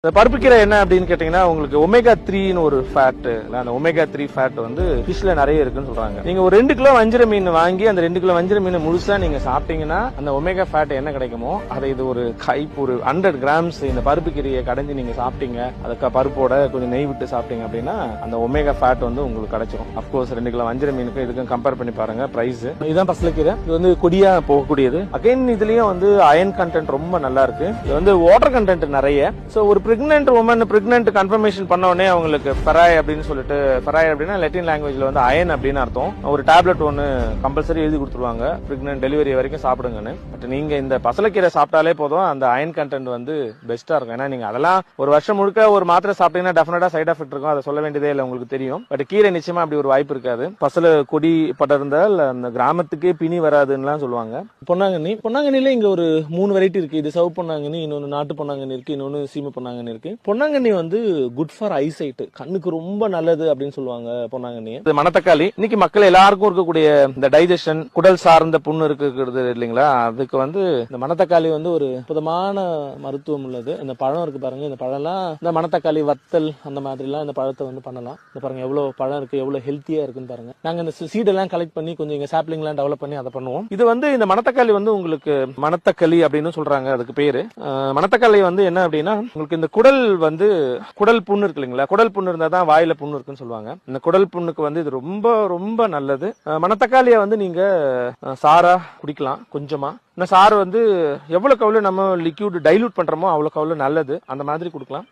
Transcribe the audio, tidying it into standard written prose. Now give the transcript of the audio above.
இந்த பருப்புக்கீரை என்ன அப்படின்னு கேட்டீங்கன்னா உங்களுக்கு ஒமேகா 3ன்னு ஒரு ஃபேட், அந்த ஒமேகா 3 ஃபேட் வந்து ஃபிஷ்ல நிறைய இருக்குன்னு சொல்றாங்க. நீங்க ஒரு 2 கிலோ வஞ்சிர மீன் வாங்கி அந்த 2 கிலோ வஞ்சிர மீன் முழுசா நீங்க சாப்பிட்டீங்கன்னா அந்த ஒமேகா ஃபேட் என்ன கிடைக்குமோ அதை இது ஒரு ஒரு 100 கிராம்ஸ் இந்த பருப்புக்கீரையை கடைஞ்சி நீங்க சாப்பிட்டீங்க, அதுக்கு பருப்போட கொஞ்சம் நெய் விட்டு சாப்பிட்டீங்க அப்படின்னா அந்த ஒமேகா ஃபேட் வந்து உங்களுக்கு கிடைச்சிரும். அப்கோர்ஸ் 2 கிலோ வஞ்சிர மீனுக்கும் இதுக்கும் கம்பேர் பண்ணி பாருங்க பிரைஸ். இதுதான் பசலக்கீரை, இது வந்து கொடியா போகக்கூடியது. அகைன் இதுலயும் வந்து அயன் கண்டென்ட் ரொம்ப நல்லா இருக்கு. இது வந்து வாட்டர் கண்டென்ட் நிறைய. சோ ஒரு பிரெக்னென்ட் உமன் பிரெக்னென்ட் கன்ஃபர்மேஷன் பண்ண உடனே அவங்களுக்கு ஃபெராய் அப்படின்னு சொல்லிட்டு, ஃபெராய் அப்படின்னா லெட்டின் லாங்குவேஜ்ல வந்து அயன் அப்படின்னு அர்த்தம். ஒரு டேப்லெட் ஒன்னு கம்பல்சரி எழுதி கொடுத்துருவாங்க, பிரெக்னென்ட் டெலிவரி வரைக்கும் சாப்பிடுங்கன்னு. பட் நீங்க இந்த பசலக்கீரை சாப்பிட்டாலே போதும், அந்த அயன் கண்டென்ட் வந்து பெஸ்டா இருக்கும். ஏன்னா நீங்க அதெல்லாம் ஒரு வருஷம் முழுக்க ஒரு மாத்திரை சாப்பிட்டீங்கன்னா டெஃபினட்டா சைட் எஃபெக்ட் இருக்கும், அதை சொல்ல வேண்டியதே இல்லை, உங்களுக்கு தெரியும். பட் கீரை நிச்சயமா அப்படி ஒரு வாய்ப்பு இருக்காது. பசல கொடி படர்ந்தால் அந்த கிராமத்துக்கே பிணி வராதுன்னு சொல்லுவாங்க. பொன்னாங்கண்ணில இங்க ஒரு 3 வெரைட்டி இருக்கு. இது சவு பொன்னாங்கண்ணி, இன்னொன்னு நாட்டு பொன்னாங்கண்ணி இருக்கு, இன்னொன்னு சீமை பொன்னாங்கண்ணி இருக்கு. பொன்னாங்கண்ணி வந்து குட் ஃபார் ஐசைட், கண்ணுக்கு ரொம்ப நல்லது அப்படின்னு சொல்லுவாங்க பொன்னாங்கண்ணி. மணத்தக்காளி இன்னைக்கு மக்கள் எல்லாருக்கும் இருக்கக்கூடிய இந்த டைஜஷன், குடல் சார்ந்த புண்ணு இருக்கிறது இல்லைங்களா, அதுக்கு வந்து இந்த மணத்தக்காளி வந்து ஒரு அற்புதமான மருத்துவம் உள்ளது. இந்த பழம் இருக்கு பாருங்க, இந்த பழம்லாம் இந்த மணத்தக்காளி வத்தல் அந்த மாதிரி எல்லாம் இந்த பழத்தை வந்து பண்ணலாம். இந்த பாருங்க எவ்வளவு பழம் இருக்கு, எவ்வளவு ஹெல்த்தியா இருக்குன்னு பாருங்க. நாங்க இந்த சீட் எல்லாம் கலெக்ட் பண்ணி கொஞ்சம் இங்க சாப்லிங் எல்லாம் டெவலப் பண்ணி அதை பண்ணுவோம். இது வந்து இந்த மணத்தக்காளி வந்து உங்களுக்கு மணத்தக்காளி அப்படின்னு சொல்றாங்க, அதுக்கு பேரு. மணத்தக்காளி வந்து என்ன அப்படின்னா உங்களுக்கு இந்த குடல் வந்து குடல் புண்ணு இருக்கு இல்லைங்களா, குடல் புண்ணு இருந்தா தான் வாயில புண்ணு இருக்குன்னு சொல்லுவாங்க. இந்த குடல் புண்ணுக்கு வந்து இது ரொம்ப ரொம்ப நல்லது. மணத்தக்காளியை வந்து நீங்க சாரா குடிக்கலாம் கொஞ்சமா. இந்த சாறு வந்து எவ்வளவுக்கு எவ்வளவு நம்ம லிக்யூட் டைலூட் பண்றோமோ அவ்வளவுக்கு அவ்வளவு நல்லது, அந்த மாதிரி குடுக்கலாம்.